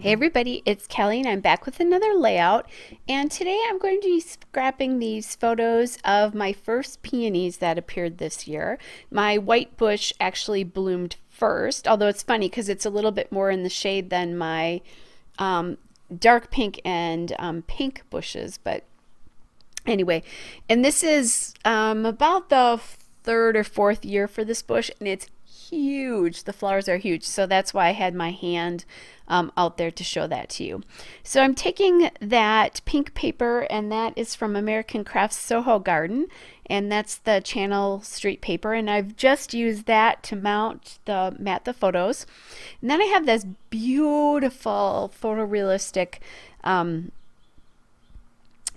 Hey everybody, it's Kelly and I'm back with another layout, and today I'm going to be scrapping these photos of my first peonies that appeared this year. My white bush actually bloomed first, although it's funny because it's a little bit more in the shade than my um, dark pink and pink bushes, but anyway, and this is about the third or fourth year for this bush, and it's huge. The flowers are huge, so that's why I had my hand out there to show that to you. So I'm taking that pink paper, and that is from American Crafts Soho Garden, and that's the Channel Street paper, and I've just used that to mat the photos. And then I have this beautiful photorealistic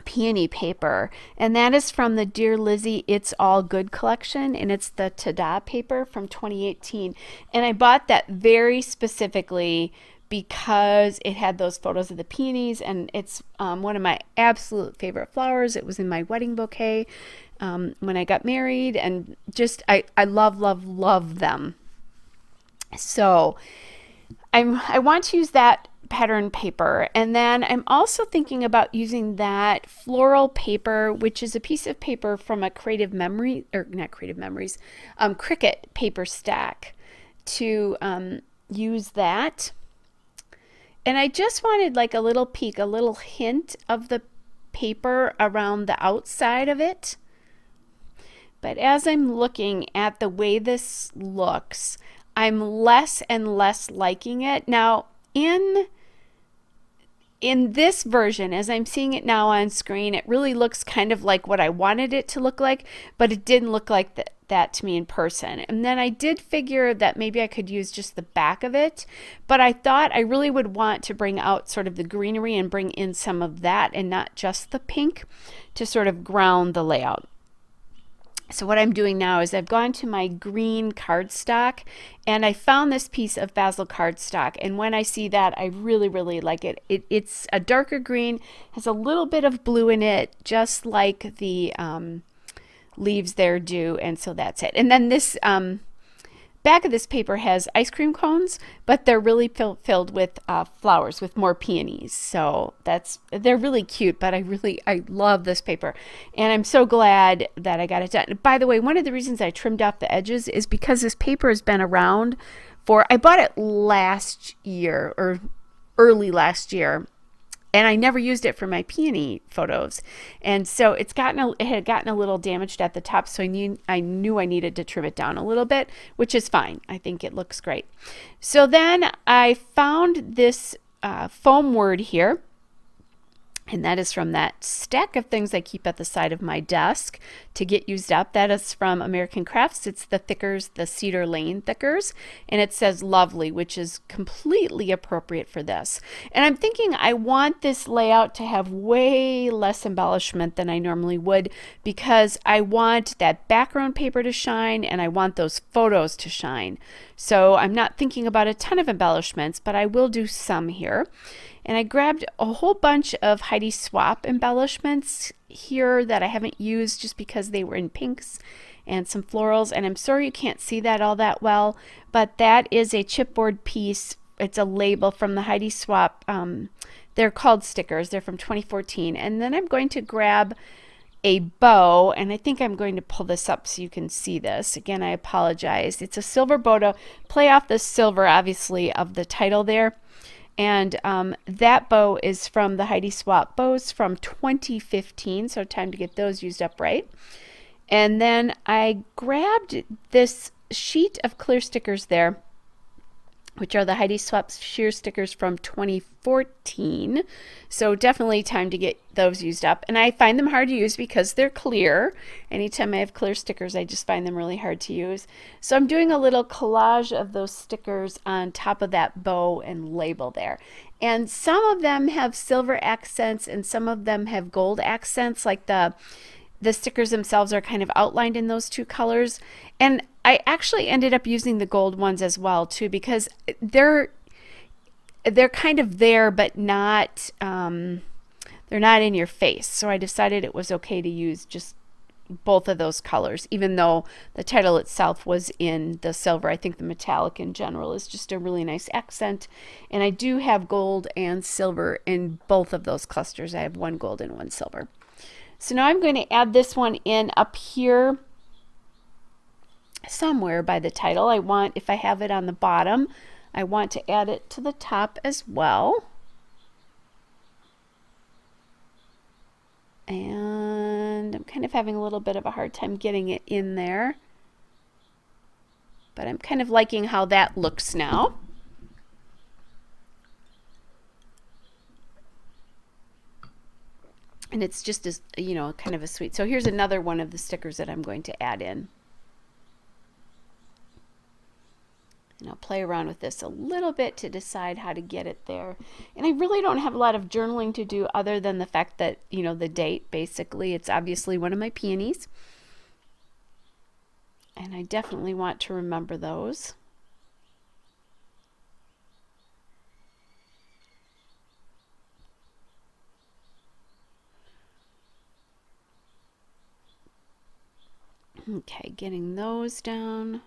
peony paper, and that is from the Dear Lizzie It's All Good collection, and it's the Tada paper from 2018. And I bought that very specifically because it had those photos of the peonies, and it's one of my absolute favorite flowers. It was in my wedding bouquet when I got married, and just I love them. So I want to use that pattern paper, and then I'm also thinking about using that floral paper, which is a piece of paper from a Creative Memory, or not Creative Memories, Cricut paper stack, to use that. And I just wanted like a little peek, a little hint of the paper around the outside of it. But as I'm looking at the way this looks, I'm less and less liking it. Now, in this version, as I'm seeing it now on screen, it really looks kind of like what I wanted it to look like, but it didn't look like that to me in person. And then I did figure that maybe I could use just the back of it, but I thought I really would want to bring out sort of the greenery and bring in some of that and not just the pink to sort of ground the layout. So what I'm doing now is I've gone to my green cardstock, and I found this piece of basil cardstock, and when I see that, I really like it. It's a darker green, has a little bit of blue in it, just like the leaves there do, and so that's it. And then this back of this paper has ice cream cones, but they're really filled with flowers, with more peonies. So they're really cute, but I love this paper, and I'm so glad that I got it done. By the way, one of the reasons I trimmed off the edges is because this paper has been around I bought it last year or early last year, and I never used it for my peony photos, and so it had gotten a little damaged at the top, so I knew I needed to trim it down a little bit, which is fine. I think it looks great. So then I found this foam word here, and that is from that stack of things I keep at the side of my desk to get used up. That is from American Crafts. It's the Thickers, the Cedar Lane Thickers, and it says lovely, which is completely appropriate for this. And I'm thinking I want this layout to have way less embellishment than I normally would, because I want that background paper to shine and I want those photos to shine. So I'm not thinking about a ton of embellishments, but I will do some here. And I grabbed a whole bunch of Heidi Swapp embellishments here that I haven't used just because they were in pinks, and some florals. And I'm sorry you can't see that all that well, but that is a chipboard piece. It's a label from the Heidi Swapp. They're called stickers. They're from 2014. And then I'm going to grab a bow, and I think I'm going to pull this up so you can see this. Again, I apologize. It's a silver bow to play off the silver, obviously, of the title there. And that bow is from the Heidi Swapp bows from 2015, so time to get those used up right. And then I grabbed this sheet of clear stickers there, which are the Heidi Swapp sheer stickers from 2014. So definitely time to get those used up. And I find them hard to use because they're clear. Anytime I have clear stickers, I just find them really hard to use. So I'm doing a little collage of those stickers on top of that bow and label there. And some of them have silver accents and some of them have gold accents, like the stickers themselves are kind of outlined in those two colors. And I actually ended up using the gold ones as well too, because they're kind of there, but not they're not in your face. So I decided it was okay to use just both of those colors, even though the title itself was in the silver. I think the metallic in general is just a really nice accent. And I do have gold and silver in both of those clusters. I have one gold and one silver. So now I'm going to add this one in up here somewhere by the title. I want, if I have it on the bottom, I want to add it to the top as well. And I'm kind of having a little bit of a hard time getting it in there, but I'm kind of liking how that looks now. And it's just as, you know, kind of a sweet. So here's another one of the stickers that I'm going to add in. And I'll play around with this a little bit to decide how to get it there. And I really don't have a lot of journaling to do other than the fact that, you know, the date, basically. It's obviously one of my peonies. And I definitely want to remember those. Okay, getting those down.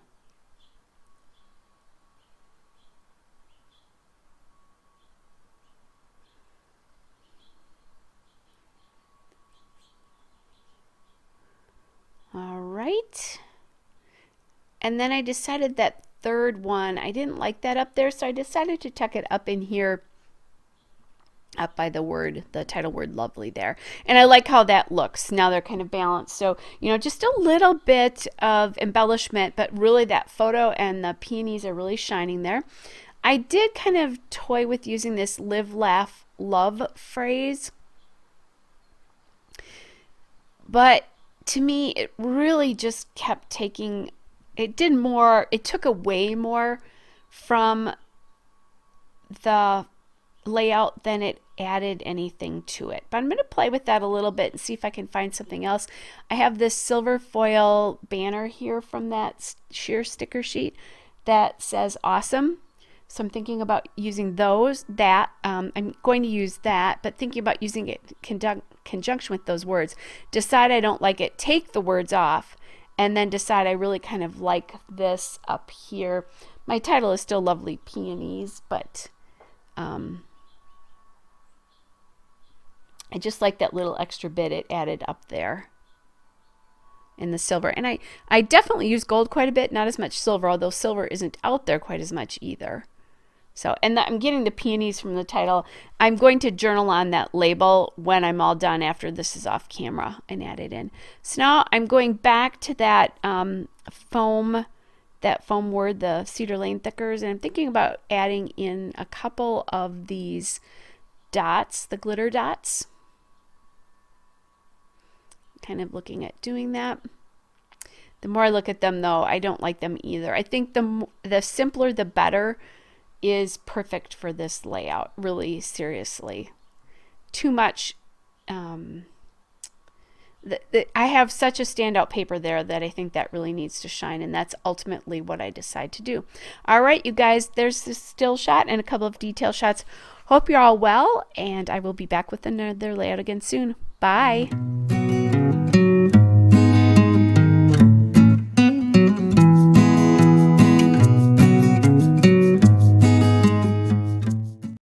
All right. And then I decided that third one, I didn't like that up there, so I decided to tuck it up in here, up by the word, the title word lovely there. And I like how that looks. Now they're kind of balanced. So, you know, just a little bit of embellishment, but really that photo and the peonies are really shining there. I did kind of toy with using this live, laugh, love phrase. But to me, it really just kept taking, it took away more from the layout than it added anything to it. But I'm going to play with that a little bit and see if I can find something else. I have this silver foil banner here from that sheer sticker sheet that says awesome. So I'm thinking about using I'm going to use that, but thinking about using it in conjunction with those words. Decide I don't like it, take the words off, and then decide I really kind of like this up here. My title is still Lovely Peonies, but I just like that little extra bit it added up there in the silver. And I definitely use gold quite a bit, not as much silver, although silver isn't out there quite as much either. So, and I'm getting the peonies from the title. I'm going to journal on that label when I'm all done after this is off camera and add it in. So now I'm going back to that foam word, the Cedar Lane Thickers, and I'm thinking about adding in a couple of these dots, the glitter dots. Kind of looking at doing that. The more I look at them, though, I don't like them either. I think the simpler the better is perfect for this layout, really, seriously. Too much. I have such a standout paper there that I think that really needs to shine, and that's ultimately what I decide to do. All right, you guys, there's this still shot and a couple of detail shots. Hope you're all well, and I will be back with another layout again soon. Bye.